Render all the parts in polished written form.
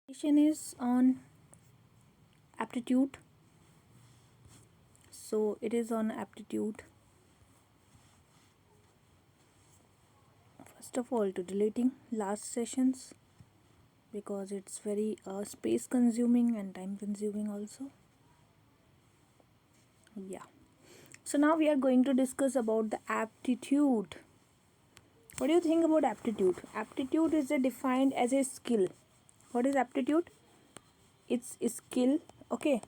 Session is on aptitude. So it is on aptitude. First of all, to deleting last sessions because it's very space consuming and time consuming also. Yeah. So now we are going to discuss about the aptitude. What do you think about aptitude? Aptitude is defined as a skill. What is aptitude? It's a skill. Okay.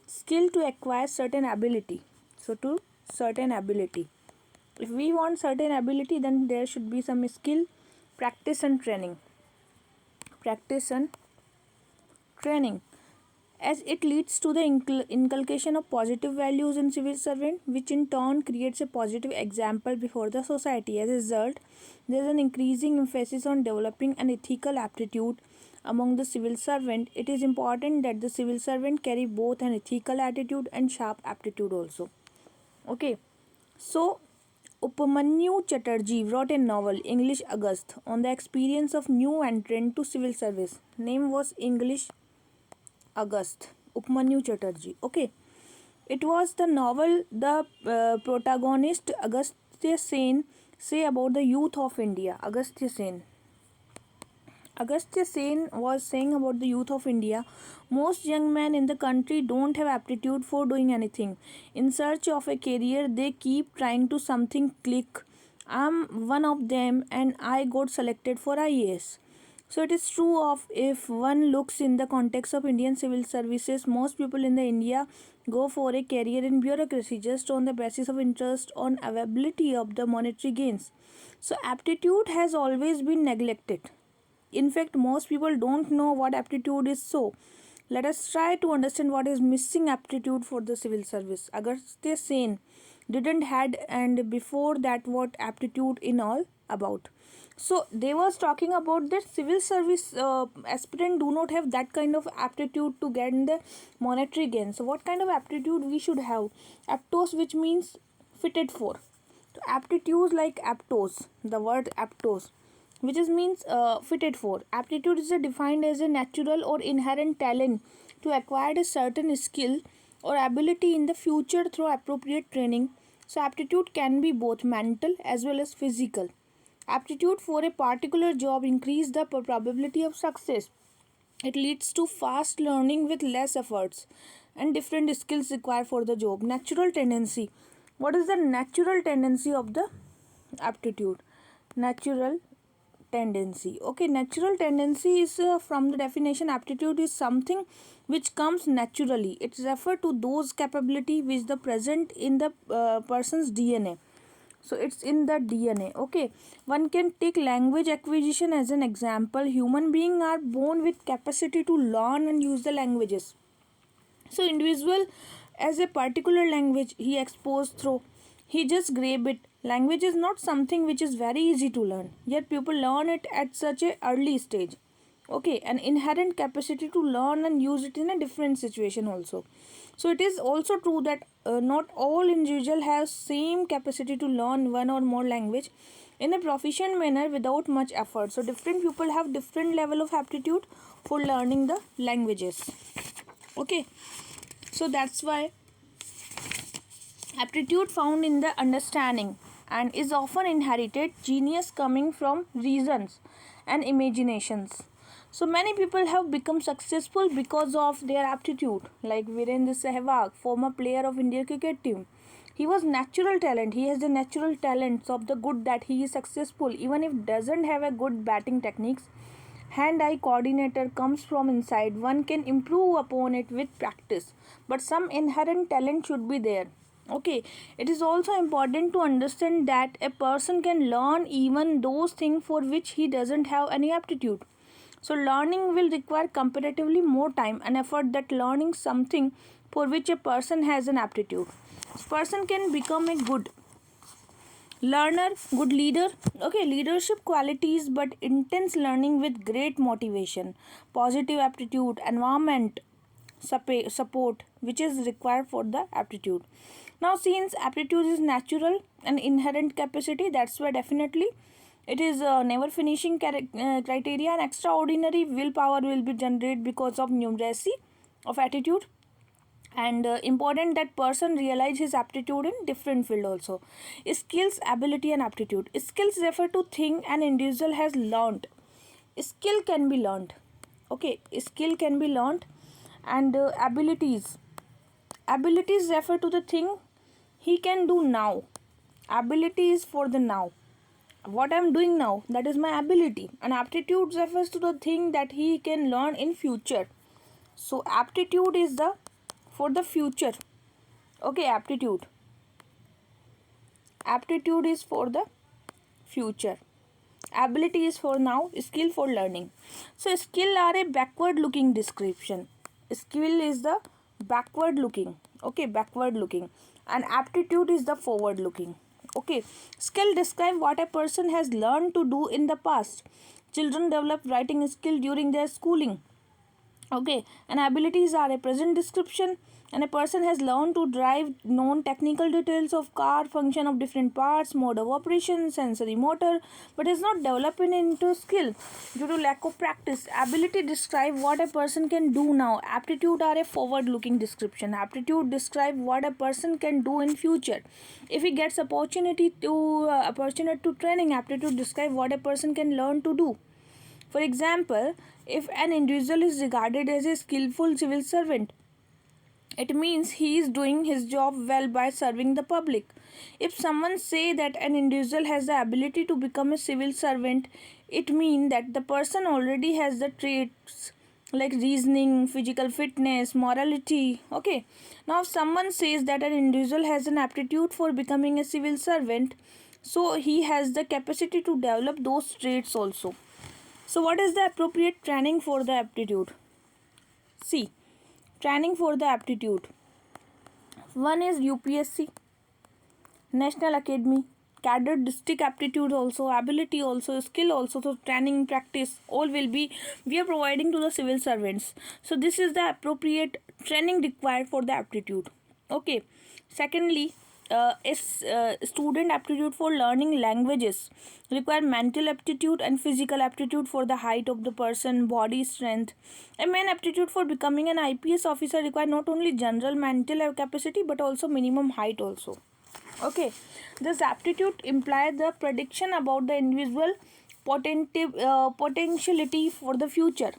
Skill to acquire certain ability. So to certain ability. If we want certain ability, then there should be some skill, practice and training. Practice and training, as it leads to the inculcation of positive values in civil servant, which in turn creates a positive example before the society. As a result, there is an increasing emphasis on developing an ethical aptitude among the civil servant. It is important that the civil servant carry both an ethical attitude and sharp aptitude also. Okay, so Upamanyu Chatterjee wrote a novel, English August, on the experience of new entrant to civil service. Name was English August. Upamanyu Chatterjee. Okay. It was the novel the protagonist Agastya Sen say about the youth of India. Agastya Sen. Agastya Sen was saying about the youth of India. Most young men in the country don't have aptitude for doing anything. In search of a career, they keep trying to something click. I'm one of them and I got selected for IAS. So it is true of if one looks in the context of Indian civil services, most people in the India go for a career in bureaucracy just on the basis of interest on availability of the monetary gains. So aptitude has always been neglected. In fact, most people don't know what aptitude is. So, let us try to understand what is missing aptitude for the civil service. Agastya Sen didn't had, and before that, what aptitude in all about. So they was talking about that civil service aspirant do not have that kind of aptitude to get in the monetary gain. So what kind of aptitude we should have? Aptos, which means fitted for. So aptitudes like aptos, the word aptos, which is means fitted for. Aptitude is defined as a natural or inherent talent to acquire a certain skill or ability in the future through appropriate training. So aptitude can be both mental as well as physical. Aptitude for a particular job increase the probability of success. It leads to fast learning with less efforts and different skills required for the job. Natural tendency. What is the natural tendency of the aptitude? Natural tendency. Okay, natural tendency is from the definition, aptitude is something which comes naturally. It refers to those capability which the present in the person's DNA. So it's in the DNA. Okay, one can take language acquisition as an example. Human beings are born with capacity to learn and use the languages. So individual as a particular language he exposed through, he just grab it. Language is not something which is very easy to learn, yet people learn it at such a early stage. Okay, an inherent capacity to learn and use it in a different situation also. So it is also true that not all individual have same capacity to learn one or more language in a proficient manner without much effort. So different people have different level of aptitude for learning the languages. Okay, so that's why aptitude found in the understanding and is often inherited, genius coming from reasons and imaginations. So many people have become successful because of their aptitude, like Virendra Sehwag, former player of India cricket team. He was natural talent. He has the natural talents of the good that he is successful, even if doesn't have a good batting techniques. Hand-eye coordinator comes from inside. One can improve upon it with practice, but some inherent talent should be there. Okay, it is also important to understand that a person can learn even those things for which he doesn't have any aptitude. So learning will require comparatively more time and effort than learning something for which a person has an aptitude. This person can become a good learner, good leader. Okay, leadership qualities, but intense learning with great motivation, positive aptitude, environment support, which is required for the aptitude. Now since aptitude is natural and inherent capacity, that's why definitely It is never finishing criteria, and extraordinary willpower will be generated because of numeracy of attitude. And important that person realize his aptitude in different field also. Skills, ability and aptitude. Skills refer to thing an individual has learned. Skill can be learned. Okay, skill can be learned. And abilities refer to the thing he can do now. Ability is for the now. What I am doing now, that is my ability. And aptitude refers to the thing that he can learn in future. So aptitude is the for the future. Okay, aptitude is for the future. Ability is for now, skill for learning. So skill are a backward looking description. Skill is the backward looking. Okay, backward looking. And aptitude is the forward looking. Okay, skill describe what a person has learned to do in the past. Children develop writing skill during their schooling. Okay, and abilities are a present description, and a person has learned to drive, known technical details of car, function of different parts, mode of operation, sensory motor, but is not developing into skill due to lack of practice. Ability describe what a person can do now. Aptitude are a forward looking description. Aptitude describe what a person can do in future. If he gets opportunity to training, aptitude describe what a person can learn to do. For example, if an individual is regarded as a skillful civil servant, it means he is doing his job well by serving the public. If someone say that an individual has the ability to become a civil servant, it means that the person already has the traits like reasoning, physical fitness, morality. Okay. Now, if someone says that an individual has an aptitude for becoming a civil servant, so he has the capacity to develop those traits also. So what is the appropriate training for the aptitude? See, training for the aptitude. One is UPSC, National Academy, cadre district aptitude also, ability also, skill also. So training, practice, all we are providing to the civil servants. So this is the appropriate training required for the aptitude. Okay. Secondly, student aptitude for learning languages require mental aptitude and physical aptitude for the height of the person, body strength. A man aptitude for becoming an IPS officer require not only general mental capacity but also minimum height also. Okay, this aptitude implies the prediction about the individual potentiality for the future,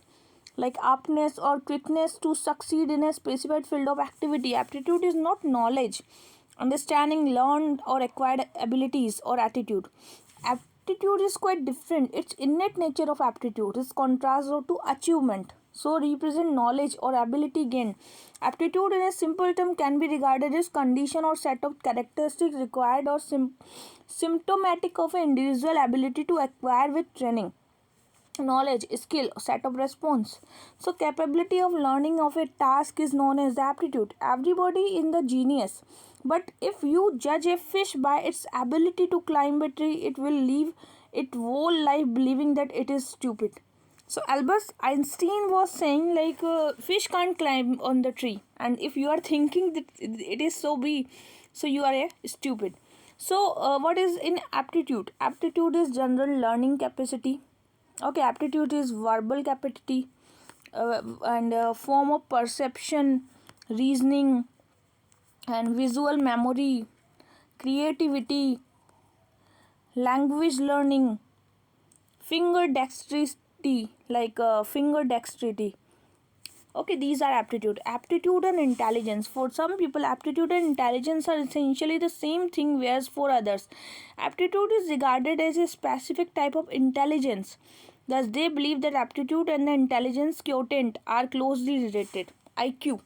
like aptness or quickness to succeed in a specified field of activity. Aptitude is not knowledge, understanding, learned or acquired abilities or attitude. Aptitude is quite different. It's innate nature of aptitude is contrast to achievement. So represent knowledge or ability gain. Aptitude in a simple term can be regarded as condition or set of characteristics required or symptomatic of an individual ability to acquire with training, knowledge, skill, set of response. So capability of learning of a task is known as the aptitude. Everybody is the genius, but if you judge a fish by its ability to climb a tree, it will live its whole life believing that it is stupid. So Albert Einstein was saying like fish can't climb on the tree, and if you are thinking that it is so big, so you are a stupid. So what is in aptitude? Aptitude is general learning capacity. Okay, aptitude is verbal capacity and form of perception, reasoning and visual memory, creativity, language learning, finger dexterity, like finger dexterity. Okay, these are aptitude. Aptitude and intelligence. For some people, aptitude and intelligence are essentially the same thing, whereas for others, aptitude is regarded as a specific type of intelligence. Thus, they believe that aptitude and the intelligence quotient are closely related. IQ.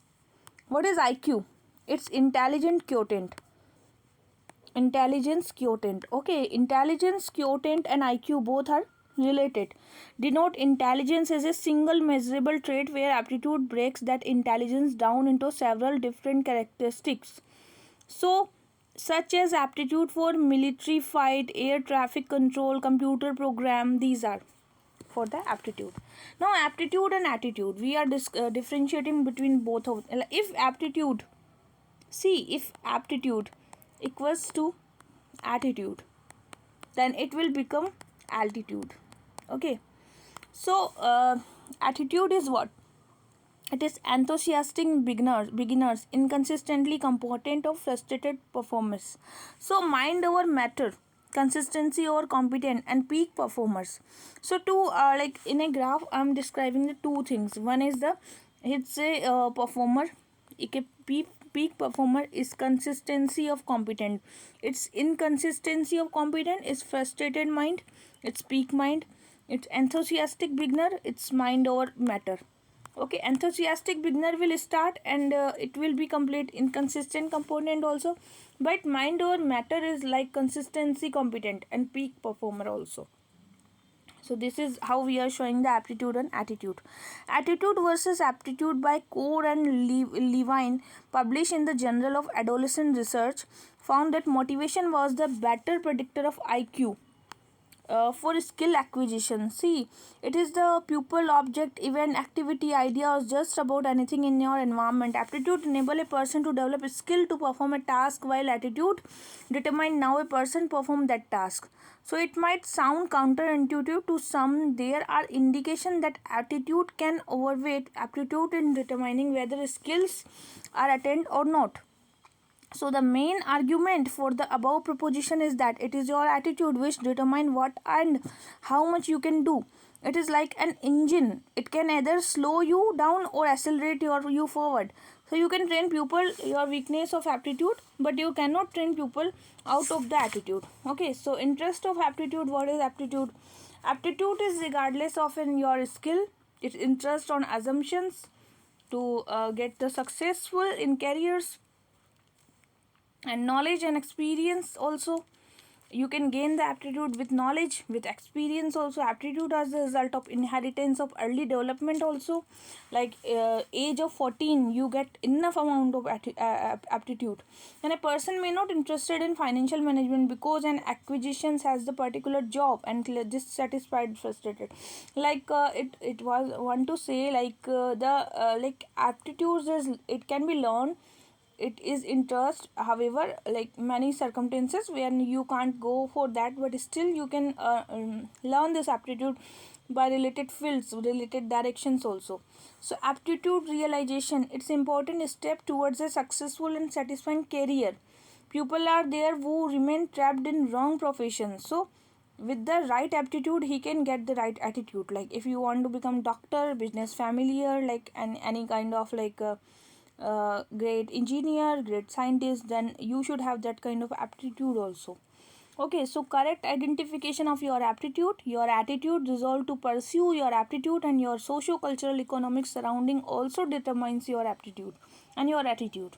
What is IQ? It's intelligent quotient. Intelligence quotient. Okay, intelligence quotient and IQ both are related. Denote intelligence as a single measurable trait where aptitude breaks that intelligence down into several different characteristics. So, such as aptitude for military fight, air traffic control, computer program, these are for the aptitude. Now, aptitude and attitude, we are differentiating between both of them. If aptitude, see, if aptitude equals to attitude, then it will become altitude. Okay, so attitude is what? It is enthusiastic beginners, inconsistently competent or frustrated performers. So mind over matter, consistency over competent, and peak performers. So to like in a graph, I'm describing the two things. One is the, it's a performer. A peak performer is consistency of competent. Its inconsistency of competent is frustrated mind. It's peak mind. It's enthusiastic beginner. It's mind over matter. Okay, enthusiastic beginner will start and it will be complete inconsistent component also, but mind over matter is like consistency competent and peak performer also. So this is how we are showing the aptitude and attitude. Attitude versus aptitude by Core and Levine, published in the Journal of Adolescent Research, found that motivation was the better predictor of IQ for skill acquisition. See, it is the pupil, object, event, activity, idea, or just about anything in your environment. Aptitude enable a person to develop a skill to perform a task, while attitude determine how a person perform that task. So it might sound counterintuitive to some. There are indications that attitude can overweight aptitude in determining whether skills are attained or not. So the main argument for the above proposition is that it is your attitude which determine what and how much you can do. It is like an engine. It can either slow you down or accelerate you forward. So you can train pupil your weakness of aptitude, but you cannot train pupil out of the attitude. Okay, so interest of aptitude. What is aptitude? Aptitude is regardless of your skill. It's interest on assumptions to get the successful in careers, and knowledge and experience also. You can gain the aptitude with knowledge, with experience also. Aptitude as a result of inheritance of early development also, like age of 14 you get enough amount of aptitude. And a person may not interested in financial management because an acquisitions has the particular job and dissatisfied, frustrated. Like it was want to say like the like aptitudes is, it can be learned. It is interest, however, like many circumstances when you can't go for that, but still you can learn this aptitude by related fields, related directions also. So aptitude realization, it's important step towards a successful and satisfying career. People are there who remain trapped in wrong professions. So with the right aptitude he can get the right attitude. Like if you want to become doctor, business familiar, like any kind of like great engineer, great scientist, then you should have that kind of aptitude also. Okay, so correct identification of your aptitude, your attitude, resolve to pursue your aptitude, and your socio-cultural economic surrounding also determines your aptitude and your attitude.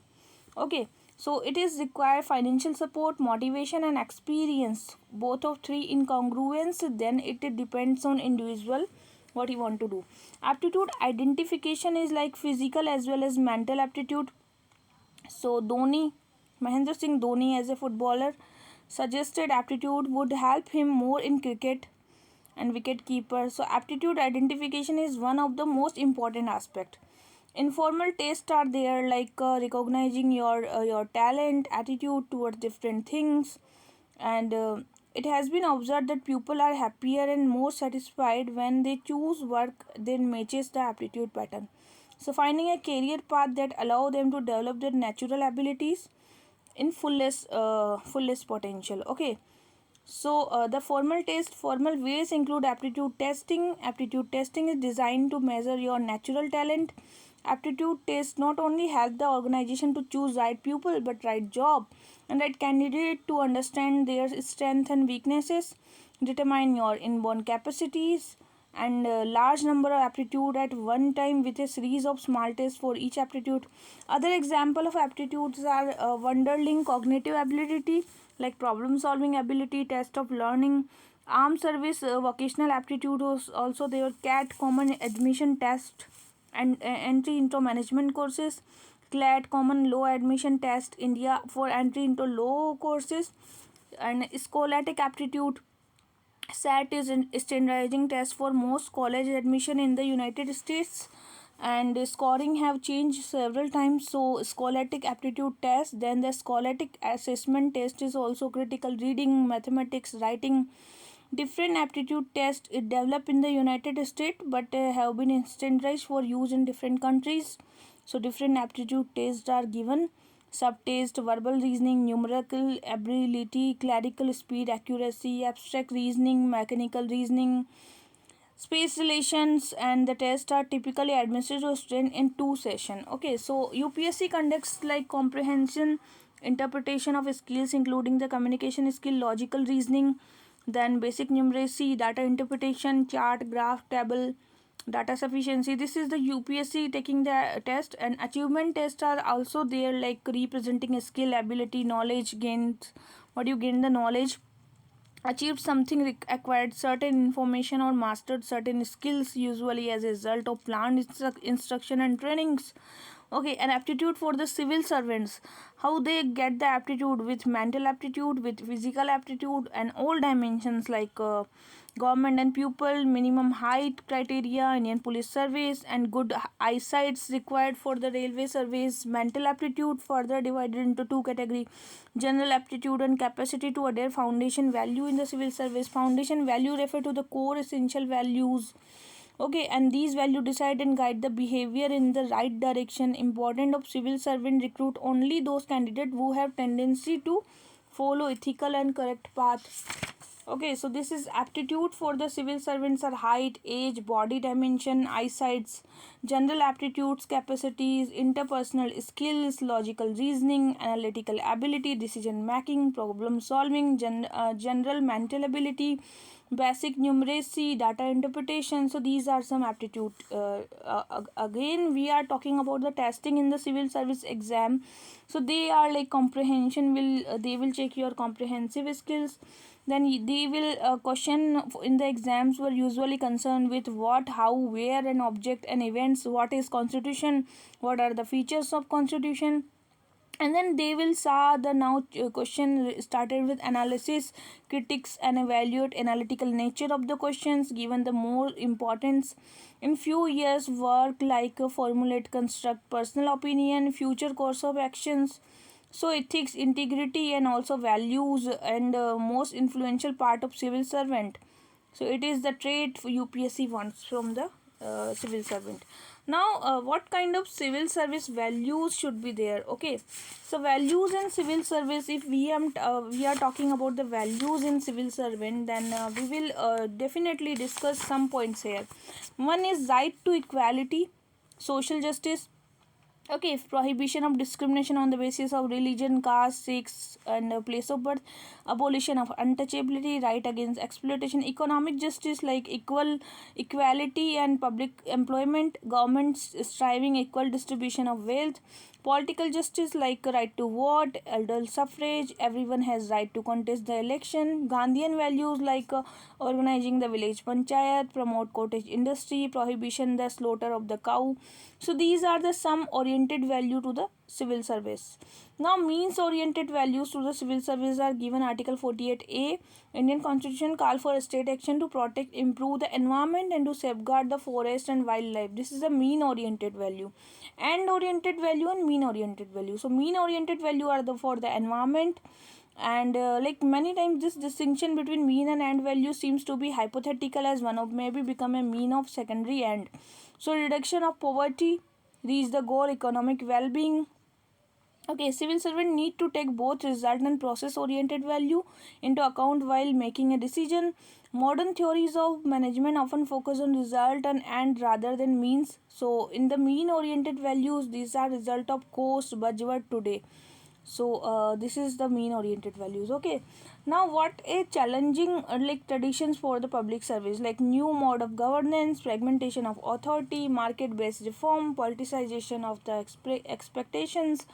Okay, so it is require financial support, motivation, and experience, both of three in congruence. Then it depends on individual what you want to do. Aptitude identification is like physical as well as mental aptitude. So Mahendra Singh Dhoni as a footballer suggested aptitude would help him more in cricket and wicket keeper. So aptitude identification is one of the most important aspect. Informal tests are there, like recognizing your talent, attitude towards different things, and it has been observed that people are happier and more satisfied when they choose work that matches the aptitude pattern. So finding a career path that allow them to develop their natural abilities in fullest potential. Okay, so the formal ways include aptitude testing. Aptitude testing is designed to measure your natural talent. Aptitude tests not only help the organization to choose right pupil but right job and right candidate, to understand their strengths and weaknesses, determine your inborn capacities, and large number of aptitude at one time with a series of small tests for each aptitude. Other example of aptitudes are Wonderling cognitive ability, like problem solving ability, test of learning, armed service vocational aptitude was also there, CAT common admission test, and entry into management courses, CLAT common law admission test India for entry into law courses, and scholastic aptitude SAT is a standardizing test for most college admission in the United States, and scoring have changed several times. So scholastic aptitude test, then the scholastic assessment test is also critical, reading, mathematics, writing, Different aptitude tests developed in the United States but have been standardized for use in different countries. So different aptitude tests are given: subtest, verbal reasoning, numerical ability, clerical speed, accuracy, abstract reasoning, mechanical reasoning, space relations. And the tests are typically administered to students in 2 sessions. Okay, so UPSC conducts like comprehension, interpretation of skills including the communication skill, logical reasoning, then basic numeracy, data interpretation, chart, graph, table, data sufficiency. This is the UPSC taking the test. And achievement tests are also there, like representing a skill, ability, knowledge gained. What you gain the knowledge, achieved something, acquired certain information, or mastered certain skills, usually as a result of planned instruction and trainings. Okay, and aptitude for the civil servants, how they get the aptitude: with mental aptitude, with physical aptitude, and all dimensions like government and pupil, minimum height criteria, Indian police service, and good eyesights required for the railway service. Mental aptitude further divided into two categories: general aptitude and capacity to adhere foundation value in the civil service. Foundation value refer to the core essential values. Okay, and these values decide and guide the behavior in the right direction. Important of civil servant: recruit only those candidates who have tendency to follow ethical and correct path. Okay, so this is aptitude for the civil servants are height, age, body dimension, eyesights. General aptitudes, capacities, interpersonal skills, logical reasoning, analytical ability, decision making, problem solving, general mental ability, basic numeracy, data interpretation. So these are some aptitude. Again, we are talking about the testing in the civil service exam. So they are like comprehension will they will check your comprehensive skills. Then they will question in the exams were usually concerned with what, how, where, and object and events. What is constitution? What are the features of constitution? And then they will saw the now question started with analysis, critics, and evaluate analytical nature of the questions, given the more importance in few years work like formulate, construct personal opinion, future course of actions. So ethics, integrity, and also values, and most influential part of civil servant. So it is the trait for UPSC wants from the civil servant. Now what kind of civil service values should be there? Okay, so values in civil service, if we are talking about the values in civil servant, then we will definitely discuss some points here. One is right to equality, social justice. Okay, prohibition of discrimination on the basis of religion, caste, sex, and place of birth, abolition of untouchability, right against exploitation, economic justice like equality and public employment, government striving equal distribution of wealth, political justice like right to vote, elder suffrage, everyone has right to contest the election, Gandhian values like organizing the village panchayat, promote cottage industry, prohibition the slaughter of the cow. So these are the some oriented value to the civil service. Now means oriented values to the civil service are given. Article 48A Indian Constitution call for state action to protect, improve the environment, and to safeguard the forest and wildlife. This is a mean oriented value. End oriented value and mean oriented value. So mean oriented value are the for the environment, and like many times this distinction between mean and end value seems to be hypothetical, as one of maybe become a mean of secondary end. So reduction of poverty, reach the goal, economic well-being. Okay, civil servant need to take both result and process oriented value into account while making a decision. Modern theories of management often focus on result and end rather than means. So in the mean oriented values, these are result of cost budget today. So this is the mean oriented values. Okay, now what a challenging like traditions for the public service, like new mode of governance, fragmentation of authority, market based reform, politicization of the expectations,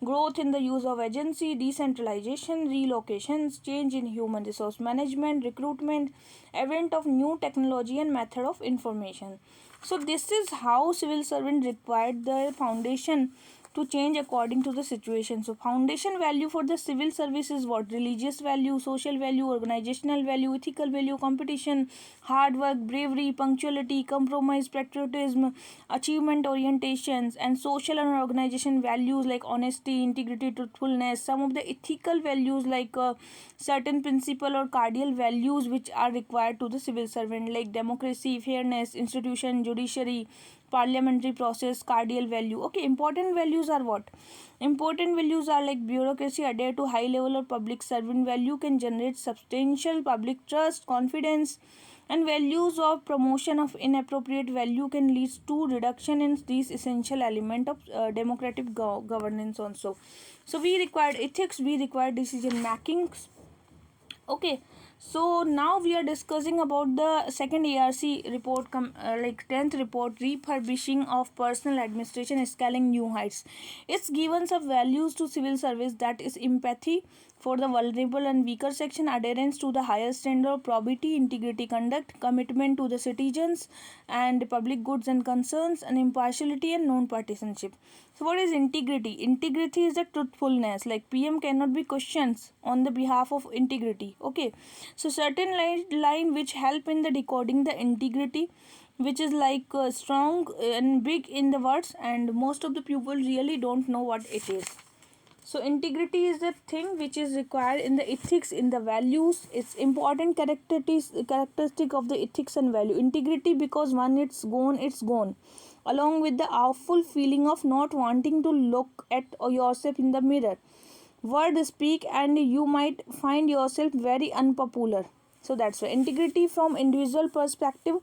growth in the use of agency, decentralization, relocations, change in human resource management, recruitment, advent of new technology and method of information. So this is how civil servant required the foundation to change according to the situation. So foundation value for the civil service is what? Religious value, social value, organizational value, ethical value, competition, hard work, bravery, punctuality, compromise, patriotism, achievement orientations, and social and organization values like honesty, integrity, truthfulness. Some of the ethical values like certain principle or cardinal values which are required to the civil servant, like democracy, fairness, institution, judiciary, parliamentary process, cardinal value. Okay, important values are what? Important values are like bureaucracy adhere to high level of public servant value can generate substantial public trust, confidence, and values of promotion of inappropriate value can lead to reduction in these essential element of democratic governance also. So we require ethics, we require decision making. Okay, so now we are discussing about the second ARC report, like 10th report, refurbishing of personal administration, scaling new heights. It's given some values to civil service, that is empathy for the vulnerable and weaker section, adherence to the higher standard of probity, integrity, conduct, commitment to the citizens and public goods and concerns, and impartiality and non-partisanship. So what is integrity? Integrity is the truthfulness, like PM cannot be questioned on the behalf of integrity. Okay, so certain line which help in the decoding the integrity, which is like strong and big in the words, and most of the people really don't know what it is. So integrity is the thing which is required in the ethics, in the values. It's important characteristic of the ethics and value. Integrity, because when it's gone, along with the awful feeling of not wanting to look at yourself in the mirror. Word speak and you might find yourself very unpopular. So that's why integrity from individual perspective.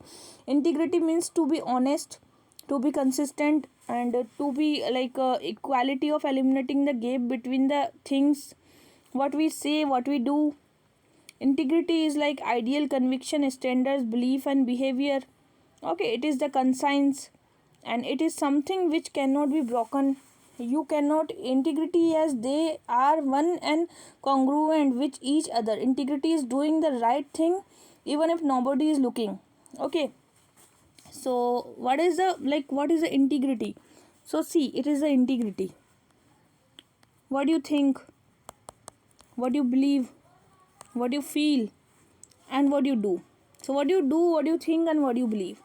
Integrity means to be honest, to be consistent, and to be like equality of eliminating the gap between the things what we say, what we do. Integrity is like ideal conviction, standards, belief and behavior. Okay, it is the conscience, and it is something which cannot be broken. You cannot integrity as they are one and congruent with each other. Integrity is doing the right thing even if nobody is looking. Okay, so what is the integrity? So see, it is the integrity. What do you think? What do you believe? What do you feel? And what do you do? So what do you do, what do you think, and what do you believe?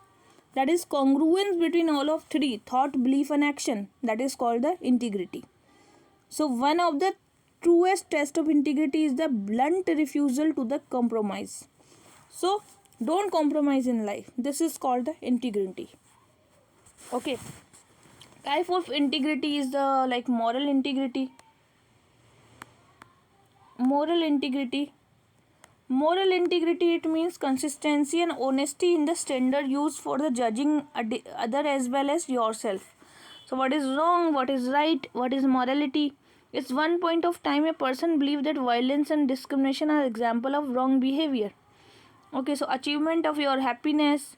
That is congruence between all of three: thought, belief and action. That is called the integrity. So one of the truest test of integrity is the blunt refusal to the compromise. So don't compromise in life. This is called the integrity. Okay, type of integrity is the like moral integrity. Moral integrity, it means consistency and honesty in the standard used for the judging other as well as yourself. So what is wrong, what is right, what is morality? It's one point of time a person believed that violence and discrimination are example of wrong behavior. Okay, so achievement of your happiness,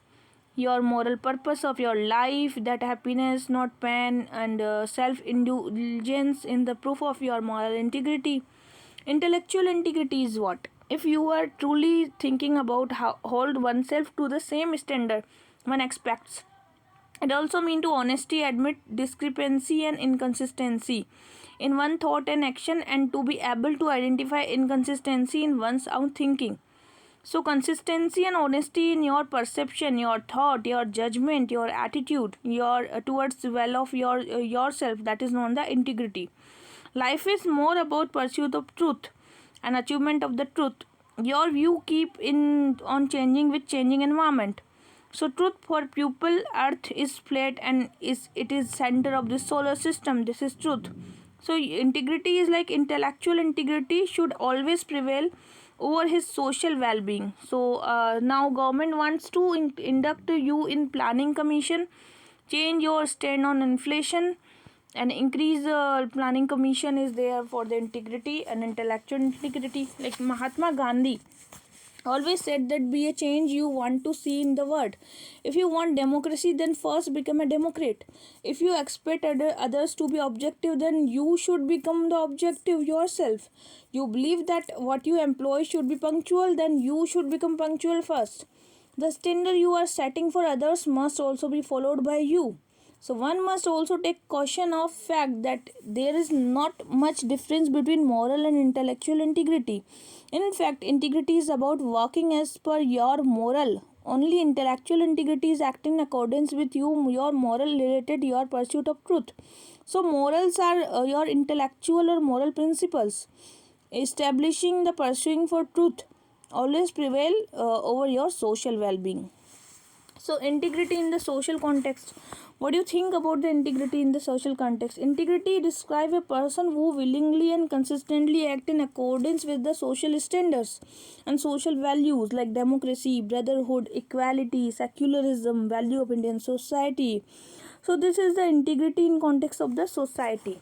your moral purpose of your life, that happiness not pain, and self-indulgence in the proof of your moral integrity. Intellectual integrity is what? If you are truly thinking about how hold oneself to the same standard one expects. It also means to honesty, admit discrepancy and inconsistency in one thought and action, and to be able to identify inconsistency in one's own thinking. So consistency and honesty in your perception, your thought, your judgment, your attitude, your towards well of your yourself, that is known the integrity. Life is more about pursuit of truth and achievement of the truth. Your view keep in on changing with changing environment. So truth for people, earth is flat and it is center of the solar system. This is truth. So integrity is like intellectual integrity should always prevail over his social well-being. So now government wants to induct you in planning commission, change your stand on inflation, and increase planning commission is there for the integrity and intellectual integrity. Like Mahatma Gandhi always said that be a change you want to see in the world. If you want democracy, then first become a democrat. If you expect others to be objective, then you should become the objective yourself. You believe that what you employ should be punctual, then you should become punctual first. The standard you are setting for others must also be followed by you. So one must also take caution of fact that there is not much difference between moral and intellectual integrity. In fact, integrity is about working as per your moral. Only intellectual integrity is acting in accordance with your moral related your pursuit of truth. So morals are your intellectual or moral principles. Establishing the pursuing for truth always prevail over your social well-being. So integrity in the social context. What do you think about the integrity in the social context? Integrity describes a person who willingly and consistently act in accordance with the social standards and social values like democracy, brotherhood, equality, secularism, value of Indian society. So this is the integrity in context of the society.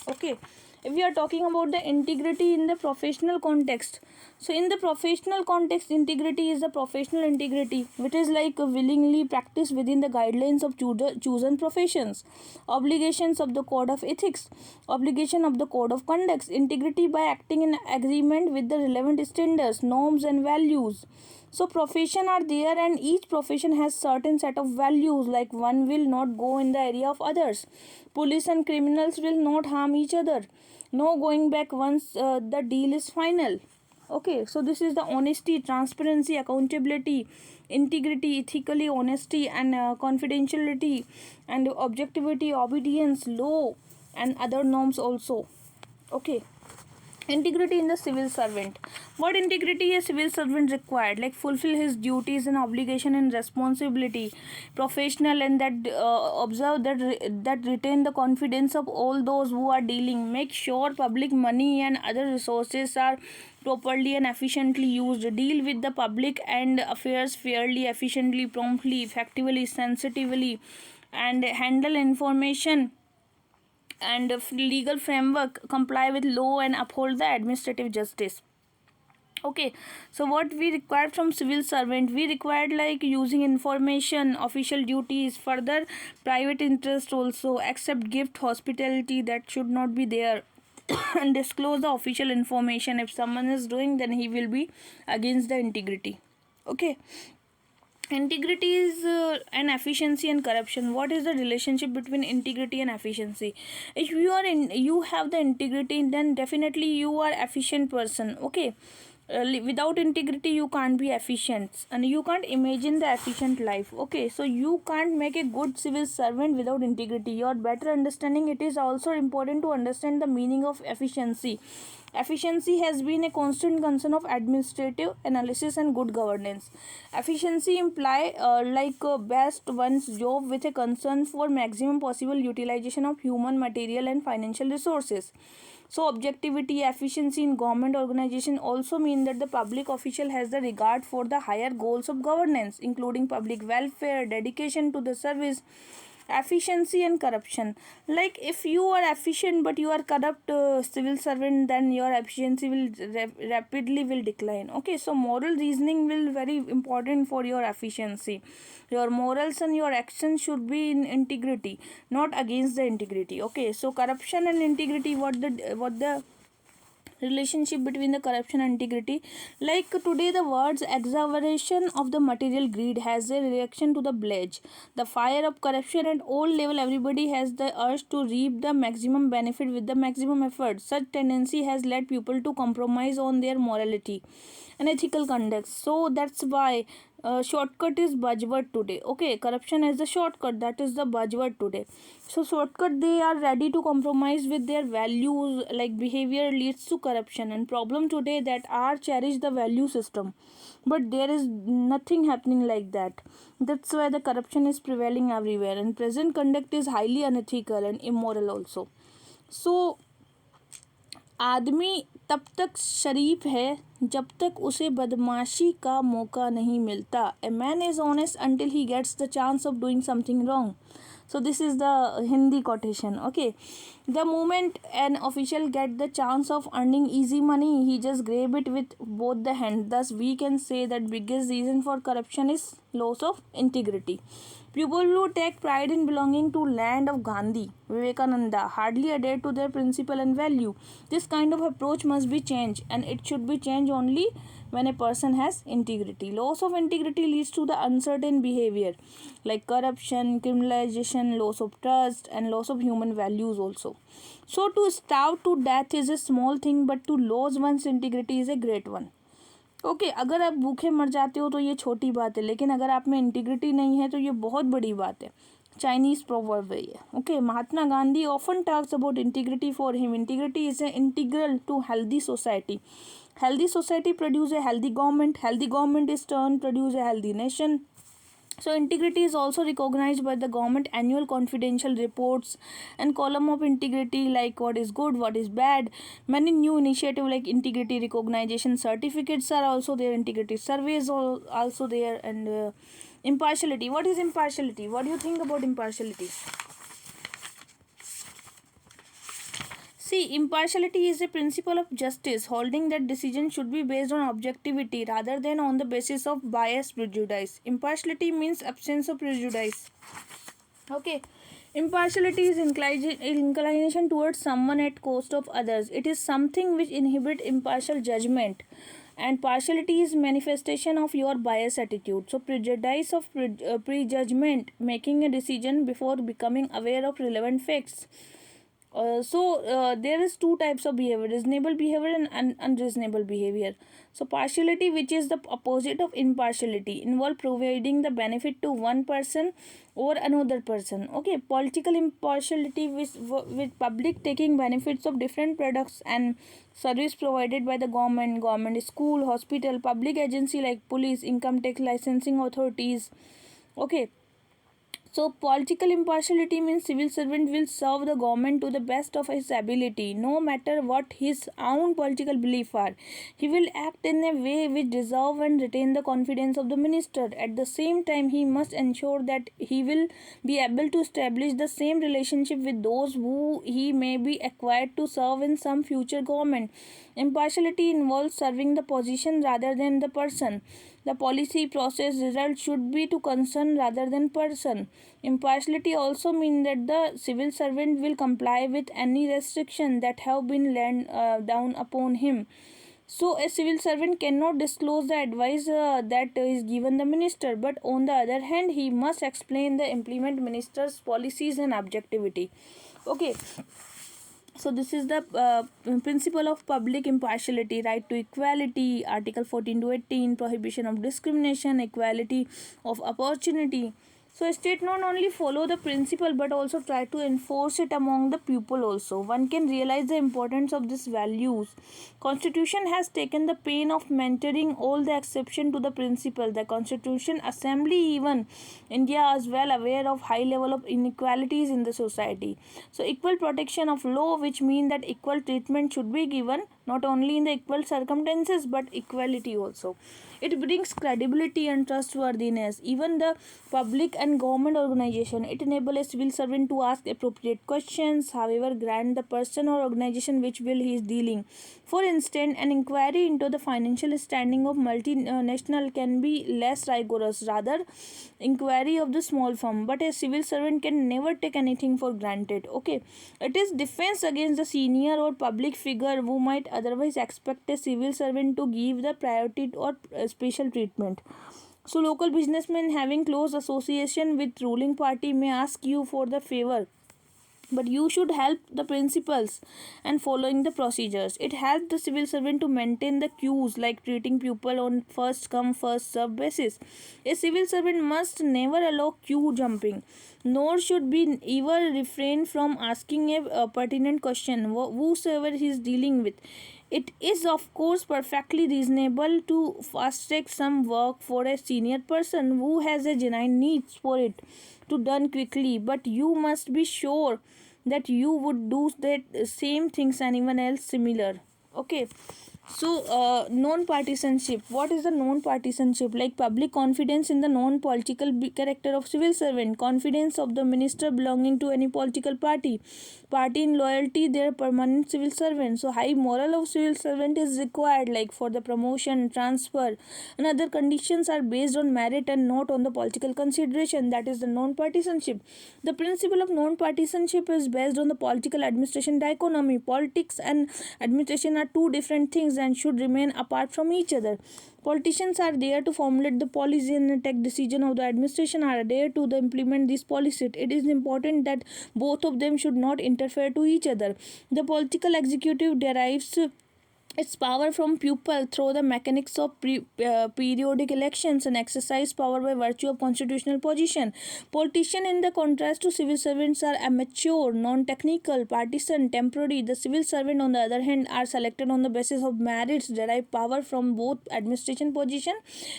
Okay, if we are talking about the integrity in the professional context, so in the professional context, integrity is the professional integrity which is like willingly practiced within the guidelines of chosen professions, obligations of the code of ethics, obligation of the code of conduct, integrity by acting in agreement with the relevant standards, norms and values. So profession are there and each profession has certain set of values, like one will not go in the area of others, police and criminals will not harm each other, no going back once the deal is final. Okay, so this is the honesty, transparency, accountability, integrity, ethically honesty and confidentiality and objectivity, obedience, law and other norms also. Okay, integrity in the civil servant. What integrity a civil servant required? Like fulfill his duties and obligation and responsibility, professional and that observe that retain the confidence of all those who are dealing, make sure public money and other resources are properly and efficiently used, deal with the public and affairs fairly, efficiently, promptly, effectively, sensitively, and handle information and legal framework, comply with law and uphold the administrative justice. Okay, so what we required from civil servant, we required like using information, official duties, further private interest also, accept gift, hospitality, that should not be there and disclose the official information. If someone is doing, then he will be against the integrity. Okay, integrity is an efficiency and corruption. What is the relationship between integrity and efficiency? If you have the integrity, then definitely you are efficient person. Okay, without integrity you can't be efficient and you can't imagine the efficient life. Okay, so you can't make a good civil servant without integrity. Your better understanding, it is also important to understand the meaning of efficiency. Efficiency has been a constant concern of administrative analysis and good governance. Efficiency imply best one's job with a concern for maximum possible utilization of human, material and financial resources. So objectivity, efficiency in government organization also mean that the public official has the regard for the higher goals of governance, including public welfare, dedication to the service. Efficiency and corruption, like if you are efficient but you are corrupt civil servant, then your efficiency will rapidly will decline. Okay, so moral reasoning will very important for your efficiency. Your morals and your actions should be in integrity, not against the integrity. Okay, so corruption and integrity, what the relationship between the corruption and integrity? Like today the words exaggeration of the material greed has a reaction to the blaze, the fire of corruption at all level. Everybody has the urge to reap the maximum benefit with the maximum effort. Such tendency has led people to compromise on their morality and ethical conduct. So that's why shortcut is buzzword today. Okay, corruption is the shortcut, that is the buzzword today. So shortcut, they are ready to compromise with their values, like behavior leads to corruption. And problem today that are cherish the value system, but there is nothing happening like that. That's why the corruption is prevailing everywhere and present conduct is highly unethical and immoral also. So आदमी तब तक शरीफ है जब तक उसे बदमाशी का मौका नहीं मिलता. A man is honest until he gets the chance of doing something wrong. So this is the Hindi quotation. Okay, the moment an official get the chance of earning easy money, he just grab it with both the hands. Thus we can say that biggest reason for corruption is loss of integrity. People who take pride in belonging to land of Gandhi, Vivekananda, hardly adhere to their principle and value. This kind of approach must be changed, and it should be changed only when a person has integrity. Loss of integrity leads to the uncertain behavior like corruption, criminalization, loss of trust, and loss of human values also. So to starve to death is a small thing, but to lose one's integrity is a great one. Okay अगर आप भूखे मर जाते हो तो ये छोटी बात है, लेकिन अगर आप में इंटीग्रिटी नहीं है तो ये बहुत बड़ी बात है. चाइनीज प्रोवर्ब है ये. Okay, Mahatma Gandhi often talks about integrity. For him integrity is integral to healthy society. Healthy society produce a healthy government. Healthy government is turn produce a healthy nation. So integrity is also recognized by the government annual confidential reports and column of integrity like what is good, what is bad. Many new initiative like integrity recognition certificates are also there. Integrity surveys also there. And impartiality. What is impartiality? What do you think about impartiality? See, impartiality is a principle of justice, holding that decision should be based on objectivity rather than on the basis of bias prejudice. Impartiality means absence of prejudice. Okay. Impartiality is inclination towards someone at cost of others. It is something which inhibits impartial judgment. And partiality is manifestation of your bias attitude. So prejudice of prejudgment, making a decision before becoming aware of relevant facts. There is two types of behavior: reasonable behavior and unreasonable behavior. So partiality, which is the opposite of impartiality, involve providing the benefit to one person or another person. Okay, political impartiality with public taking benefits of different products and service provided by the government, school, hospital, public agency like police, income tax, licensing authorities. Okay. So political impartiality means civil servant will serve the government to the best of his ability, no matter what his own political beliefs are. He will act in a way which deserve and retain the confidence of the minister. At the same time, he must ensure that he will be able to establish the same relationship with those who he may be acquired to serve in some future government. Impartiality involves serving the position rather than the person. The policy process result should be to concern rather than person. Impartiality also means that the civil servant will comply with any restriction that have been laid down upon him. So a civil servant cannot disclose the advice that is given the minister, but on the other hand, he must explain the implement minister's policies and objectivity. Okay. So this is the principle of public impartiality: right to equality, Article 14 to 18, prohibition of discrimination, equality of opportunity. So a state not only follow the principle but also try to enforce it among the people also. One can realize the importance of these values. Constitution has taken the pain of mentoring all the exception to the principle. The Constitution Assembly, even India, is well aware of high level of inequalities in the society. So equal protection of law, which means that equal treatment should be given not only in the equal circumstances but equality also. It brings credibility and trustworthiness. Even the public and government organization, it enables a civil servant to ask appropriate questions, however grand the person or organization which will he is dealing. For instance, an inquiry into the financial standing of multinational can be less rigorous, rather inquiry of the small firm. But a civil servant can never take anything for granted. Okay, it is defense against the senior or public figure who might otherwise expect a civil servant to give the priority or special treatment. So local businessmen having close association with ruling party may ask you for the favor, but you should help the principles and following the procedures. It helps the civil servant to maintain the queues, like treating people on first come first serve basis. A civil servant must never allow queue jumping, nor should be ever refrain from asking a pertinent question whosoever he is dealing with. It is of course perfectly reasonable to fast track some work for a senior person who has a genuine needs for it to done quickly, but you must be sure that you would do that same things anyone else similar. Okay. Non-partisanship. What is the non-partisanship? Like public confidence in the non-political character of civil servant, confidence of the minister belonging to any political party in loyalty, their permanent civil servant. So high moral of civil servant is required, like for the promotion, transfer, and other conditions are based on merit and not on the political consideration. That is the non-partisanship. The principle of non-partisanship is based on the political administration dichotomy. Politics and administration are two different things and should remain apart from each other. Politicians are there to formulate the policy and take decision of the administration are there to implement this policy. It is important that both of them should not interfere to each other. The political executive derives its power from people through the mechanics of periodic elections and exercise power by virtue of constitutional position. Politicians, in the contrast to civil servants, are amateur, non-technical, partisan, temporary. The civil servant, on the other hand, are selected on the basis of merits, derive power from both administration position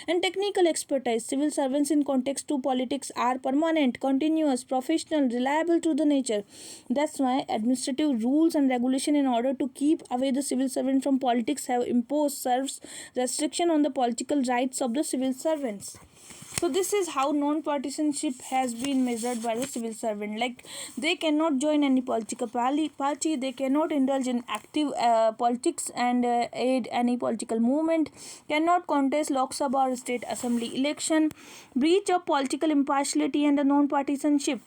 and technical expertise. Civil servants in context to politics are permanent, continuous, professional, reliable to the nature. That's why administrative rules and regulation in order to keep away the civil servant from politics have imposed serves restriction on the political rights of the civil servants. So this is how non-partisanship has been measured by the civil servant. Like they cannot join any political party, they cannot indulge in active politics and aid any political movement, cannot contest Lok Sabha or state assembly election. Breach of political impartiality and the non-partisanship.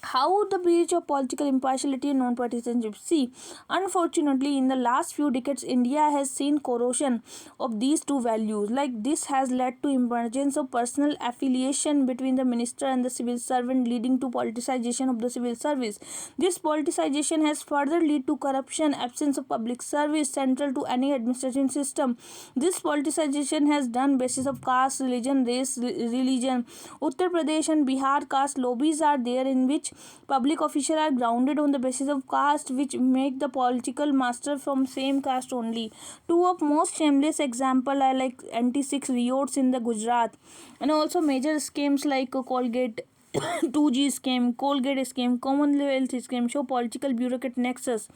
How the breach of political impartiality and non-partisanship? See, unfortunately, in the last few decades, India has seen corrosion of these two values. Like this has led to emergence of personal affiliation between the minister and the civil servant, leading to politicization of the civil service. This politicization has further led to corruption, absence of public service central to any administration system. This politicization has done basis of caste, religion, race, religion. Uttar Pradesh and Bihar caste lobbies are there in which public officials are grounded on the basis of caste, which make the political master from same caste only. Two of most shameless example are like anti-6 riots in the Gujarat, and also major schemes like Colgate 2G scheme, Colgate scheme, Commonwealth scheme show political bureaucrat nexus.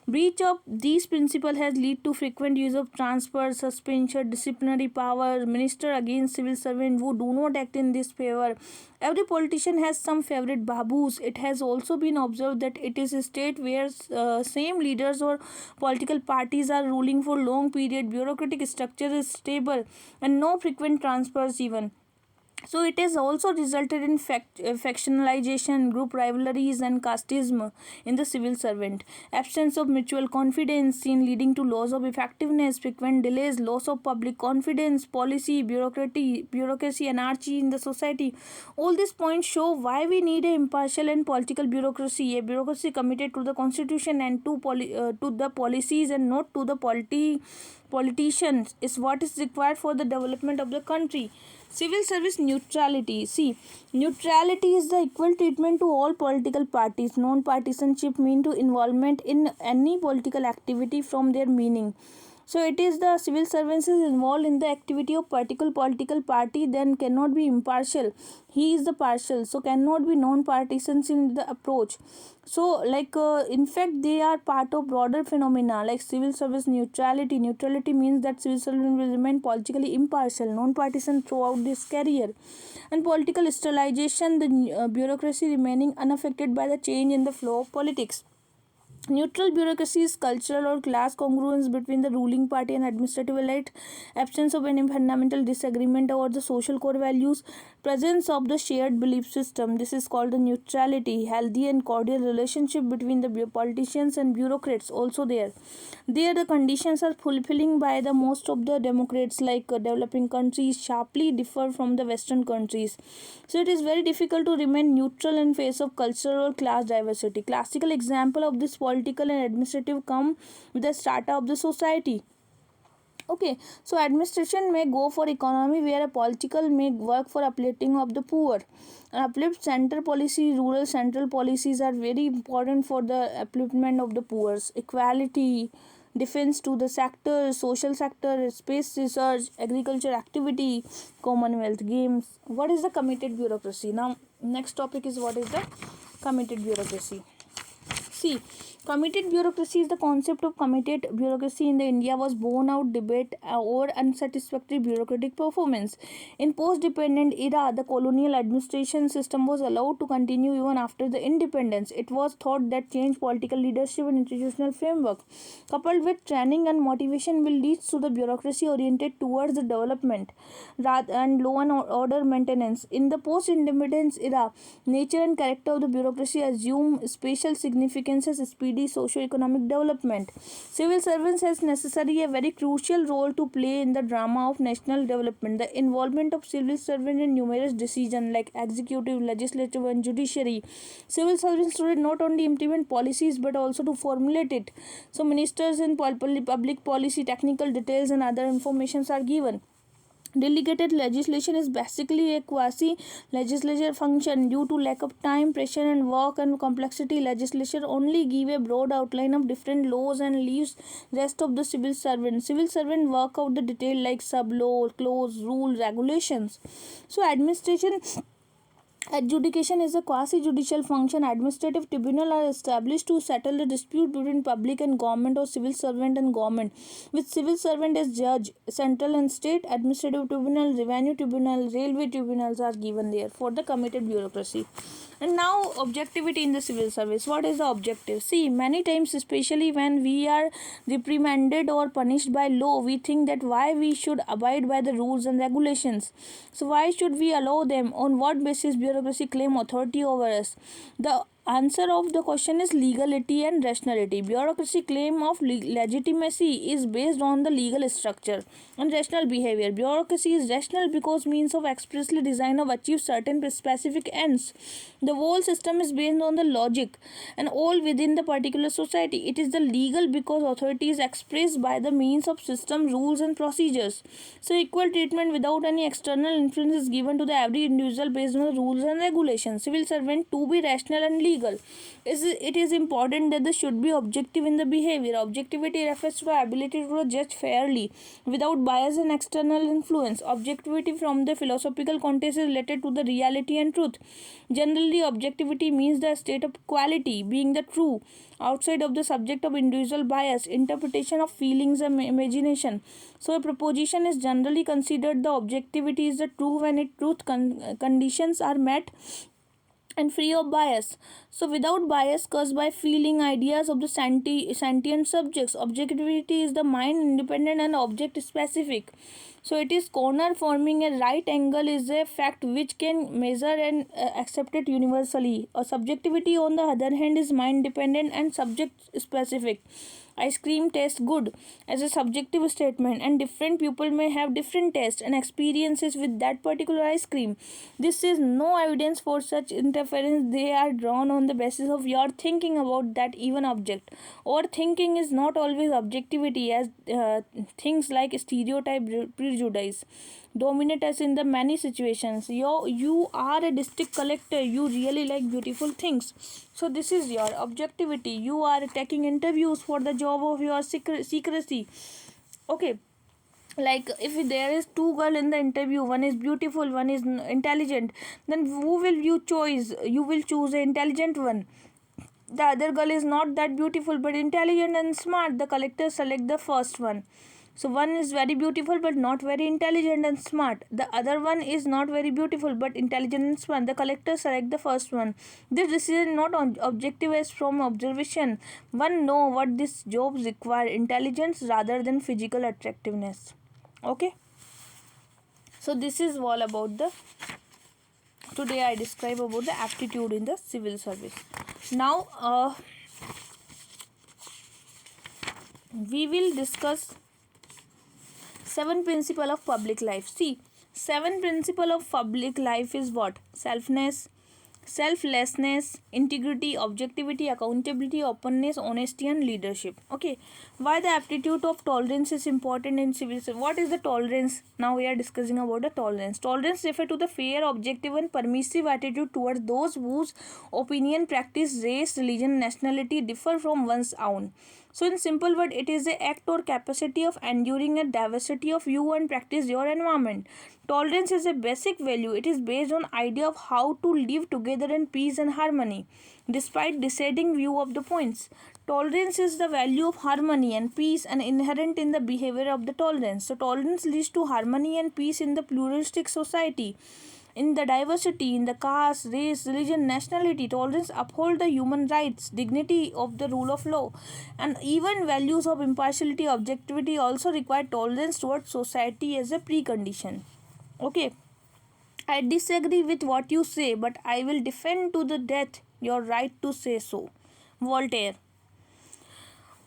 Breach of these principles has led to frequent use of transfer, suspension, disciplinary power, minister against civil servant who do not act in this favor. Every politician has some favorite babus. It has also been observed that it is a state where same leaders or political parties are ruling for long period. Bureaucratic structure is stable and no frequent transfers even. So it has also resulted in factionalization, group rivalries and casteism in the civil servant. Absence of mutual confidence seen leading to loss of effectiveness, frequent delays, loss of public confidence, policy, bureaucracy, anarchy in the society. All these points show why we need a impartial and political bureaucracy, a bureaucracy committed to the constitution and to the policies and not to the politicians is what is required for the development of the country. Civil service neutrality. See, neutrality is the equal treatment to all political parties. Non-partisanship mean to involvement in any political activity from their meaning. So it is the civil servants is involved in the activity of particular political party, then cannot be impartial. He is the partial, so cannot be non-partisans in the approach. So in fact they are part of broader phenomena like civil service neutrality. Neutrality means that civil servant will remain politically impartial, non-partisan throughout this career. And political sterilization, the bureaucracy remaining unaffected by the change in the flow of politics. Neutral bureaucracy is cultural or class congruence between the ruling party and administrative elite, absence of any fundamental disagreement over the social core values, presence of the shared belief system. This is called the neutrality. Healthy and cordial relationship between the politicians and bureaucrats also there. There the conditions are fulfilling by the most of the democrats like developing countries sharply differ from the western countries. So it is very difficult to remain neutral in face of cultural or class diversity. Classical example of this political and administrative come with the strata of the society. Okay, so administration may go for economy where a political may work for uplifting of the poor. Uplift center policy, rural central policies are very important for the upliftment of the poor. Equality, defense to the sector, social sector, space research, agriculture activity, Commonwealth Games. What is the committed bureaucracy? Now, next topic is what is the committed bureaucracy. See, Committed bureaucracy is the concept of committed bureaucracy in the India was born out debate over unsatisfactory bureaucratic performance. In post-dependent era, the colonial administration system was allowed to continue even after the independence. It was thought that change political leadership and institutional framework, coupled with training and motivation, will lead to the bureaucracy oriented towards the development rather and law and order maintenance. In the post-independence era, nature and character of the bureaucracy assume special significance as speedy socio-economic development. Civil servants has necessarily a very crucial role to play in the drama of national development. The involvement of civil servants in numerous decisions like executive, legislative and judiciary. Civil servants today not only implement policies but also to formulate it. So ministers in public policy, technical details and other informations are given. Delegated legislation is basically a quasi-legislature function. Due to lack of time, pressure and work and complexity, legislature only give a broad outline of different laws and leaves rest of the civil servant. Civil servant work out the detail like sub-law, clause, rule, regulations. So administration adjudication is a quasi-judicial function. Administrative tribunals are established to settle the dispute between public and government or civil servant and government, with civil servant as judge. Central and state administrative tribunal, revenue tribunal, railway tribunals are given there for the committed bureaucracy. And now objectivity in the civil service. What is the objective? See, many times, especially when we are reprimanded or punished by law, we think that why we should abide by the rules and regulations. So why should we allow them? On what basis bureaucracy claim authority over us? The answer of the question is legality and rationality. Bureaucracy claim of legitimacy is based on the legal structure and rational behavior. Bureaucracy is rational because means of expressly designed to achieve certain specific ends. The whole system is based on the logic and all within the particular society. It is the legal because authority is expressed by the means of system, rules and procedures. So equal treatment without any external influence is given to the every individual based on the rules and regulations. Civil servant to be rational and legal. It is important that they should be objective in the behavior. Objectivity refers to the ability to judge fairly without bias and external influence. Objectivity from the philosophical context is related to the reality and truth. Generally, objectivity means the state of quality, being the true, outside of the subject of individual bias, interpretation of feelings and imagination. So a proposition is generally considered the objectivity is the true when its truth conditions are met and free of bias. So without bias caused by feeling ideas of the sentient subjects. Objectivity is the mind independent and object specific. So it is corner forming a right angle is a fact which can measure and accepted universally. A subjectivity on the other hand is mind dependent and subject specific. Ice cream tastes good as a subjective statement, and different people may have different tastes and experiences with that particular ice cream. This is no evidence for such interference. They are drawn on the basis of your thinking about that even object. Or thinking is not always objectivity, as things like stereotype, prejudice dominate us in the many situations. You are a district collector, you really like beautiful things, so this is your objectivity. You are taking interviews for the job of your secrecy. Okay, like if there is two girls in the interview, one is beautiful, one is intelligent, then who will you choose? You will choose the intelligent one. The other girl is not that beautiful but intelligent and smart. The collector select the first one. So one is very beautiful but not very intelligent and smart. The other one is not very beautiful but intelligent and smart. The collector select the first one. This decision not objective as from observation. One know what these jobs require intelligence rather than physical attractiveness. Okay. So this is all about the today I describe about the aptitude in the civil service. Now we will discuss 7 principle of public life. See, 7 principle of public life is what? Selflessness, integrity, objectivity, accountability, openness, honesty and leadership. Okay, why the aptitude of tolerance is important in civil service? What is the tolerance? Now we are discussing about the tolerance. Tolerance refers to the fair, objective and permissive attitude towards those whose opinion, practice, race, religion, nationality differ from one's own. So in simple word, it is the act or capacity of enduring a diversity of view and practice your environment. Tolerance is a basic value. It is based on idea of how to live together in peace and harmony, despite dissenting view of the points. Tolerance is the value of harmony and peace and inherent in the behavior of the tolerance. So tolerance leads to harmony and peace in the pluralistic society. In the diversity, in the caste, race, religion, nationality, tolerance uphold the human rights, dignity of the rule of law, and even values of impartiality, objectivity also require tolerance towards society as a precondition. Okay, I disagree with what you say, but I will defend to the death your right to say so. Voltaire.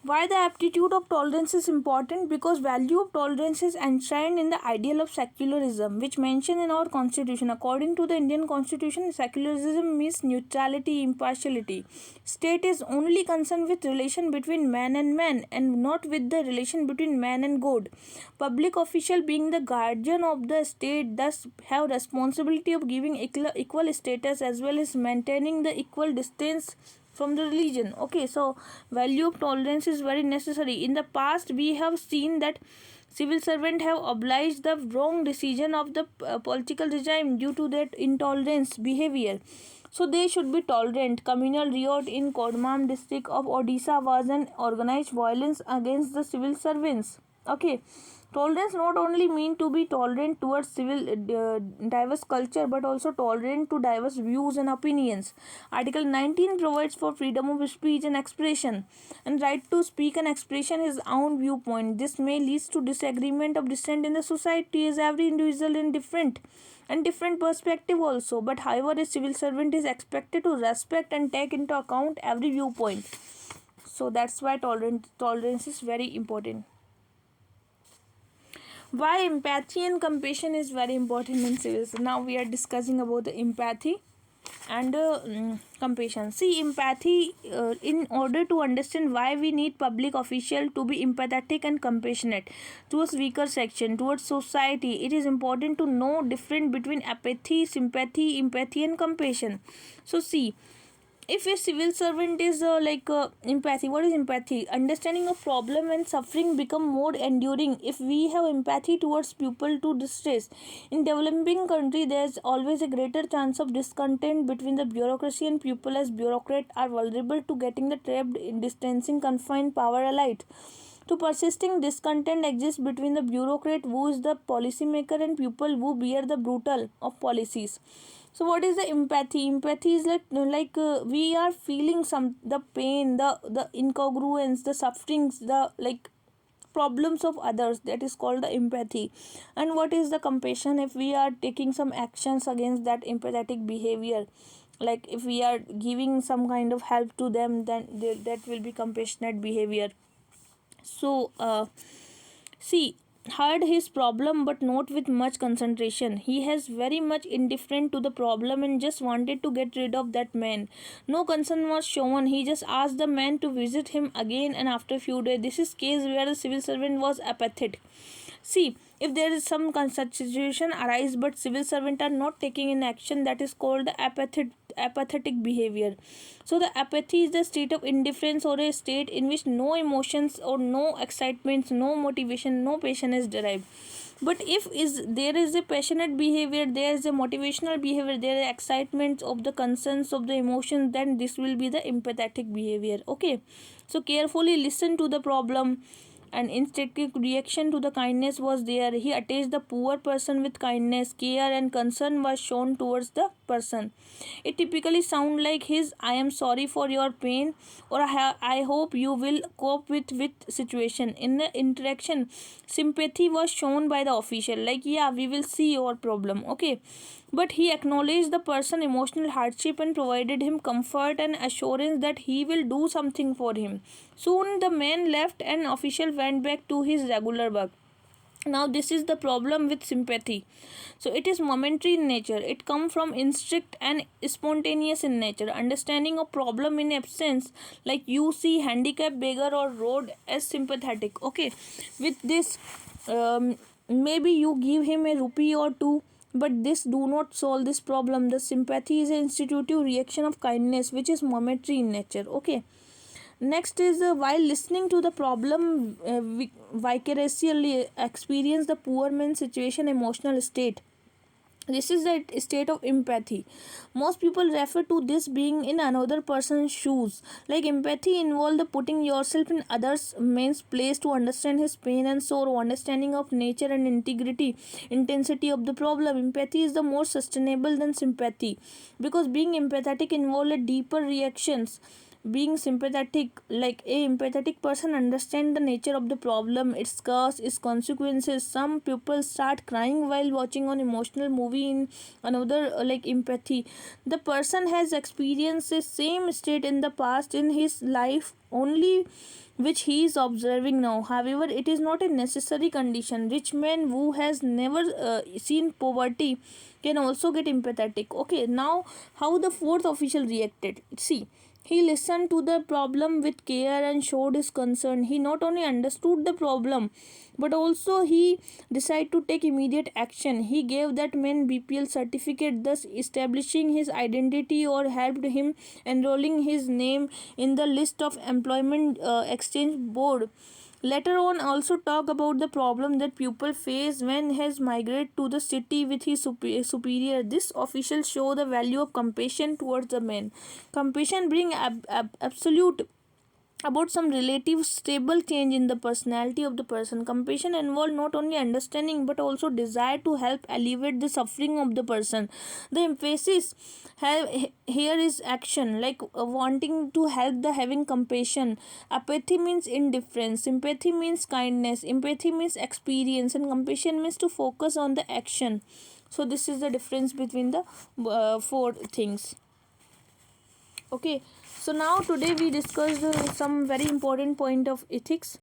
Why the aptitude of tolerance is important? Because value of tolerance is enshrined in the ideal of secularism, which mentioned in our constitution. According to the Indian constitution, secularism means neutrality, impartiality. State is only concerned with relation between man and not with the relation between man and God. Public official being the guardian of the state thus have responsibility of giving equal status as well as maintaining the equal distance from the religion. Okay, so value of tolerance is very necessary. In the past we have seen that civil servants have obliged the wrong decision of the political regime due to that intolerance behavior, so they should be tolerant. Communal riot in Kodmam district of Odisha was an organized violence against the civil servants. Okay, tolerance not only mean to be tolerant towards civil diverse culture, but also tolerant to diverse views and opinions. Article 19 provides for freedom of speech and expression and right to speak and expression his own viewpoint. This may lead to disagreement of dissent in the society, as every individual in different perspective also. But however, a civil servant is expected to respect and take into account every viewpoint. So that's why tolerance is very important. Why empathy and compassion is very important in civil. So now we are discussing about the empathy and compassion. See, empathy, in order to understand why we need public official to be empathetic and compassionate towards weaker section, towards society, it is important to know difference between apathy, sympathy, empathy and compassion. So see, if a civil servant is empathy, what is empathy? Understanding of problem and suffering become more enduring if we have empathy towards people to distress. In developing country, there is always a greater chance of discontent between the bureaucracy and people, as bureaucrats are vulnerable to getting the trapped in distancing confined power allied to persisting discontent exists between the bureaucrat who is the policymaker and people who bear the brutal of policies. So what is the empathy? Empathy is we are feeling the pain, the incongruence, the sufferings, the problems of others. That is called the empathy. And what is the compassion? If we are taking some actions against that empathetic behavior, like if we are giving some kind of help to them, then that will be compassionate behavior. So see, heard his problem but not with much concentration. He has very much indifferent to the problem and just wanted to get rid of that man. No concern was shown. He just asked the man to visit him again and after a few days. This is case where the civil servant was apathetic. See, if there is some such situation arise but civil servant are not taking in action, that is called the apathetic behavior. So the apathy is the state of indifference or a state in which no emotions or no excitements, no motivation, no passion is derived. But if there is a passionate behavior, there is a motivational behavior, there are excitements of the concerns of the emotions, then this will be the empathetic behavior. Okay, so carefully listen to the problem and instinctive reaction to the kindness was there. He attached the poor person with kindness, care and concern was shown towards the person. It typically sound like his "I am sorry for your pain" or "I hope you will cope with situation." In the interaction, sympathy was shown by the official, like "Yeah, we will see your problem." Okay, but he acknowledged the person emotional hardship and provided him comfort and assurance that he will do something for him. Soon the man left and official went back to his regular work. Now this is the problem with sympathy. So it is momentary in nature. It comes from instinct and spontaneous in nature. Understanding a problem in absence, like you see handicapped beggar or road as sympathetic. Okay, with this maybe you give him a rupee or two, but this do not solve this problem. The sympathy is an instinctive reaction of kindness which is momentary in nature. Okay, Next is while listening to the problem, vicariously experience the poor man's situation, emotional state. This is the state of empathy. Most people refer to this being in another person's shoes. Like empathy involves the putting yourself in others man's place to understand his pain and sorrow, understanding of nature and intensity of the problem. Empathy is the more sustainable than sympathy, because being empathetic involves a deeper reactions. Being sympathetic, like a empathetic person understand the nature of the problem, its cause, its consequences. Some people start crying while watching an emotional movie. In another, like empathy, the person has experienced the same state in the past in his life only, which he is observing now. However, it is not a necessary condition. Rich man who has never seen poverty can also get empathetic. Okay, now how the fourth official reacted. See, he listened to the problem with care and showed his concern. He not only understood the problem, but also he decided to take immediate action. He gave that man BPL certificate, thus establishing his identity, or helped him enrolling his name in the list of employment exchange board. Later on, also talk about the problem that pupil face when has migrate to the city with his superior. This official show the value of compassion towards the man. Compassion bring absolute about some relative stable change in the personality of the person. Compassion involves not only understanding but also desire to help alleviate the suffering of the person. The emphasis here is action, like wanting to help, the having compassion. Apathy means indifference, sympathy means kindness, empathy means experience, and compassion means to focus on the action. So this is the difference between the four things. Okay, so now today we discussed some very important point of ethics.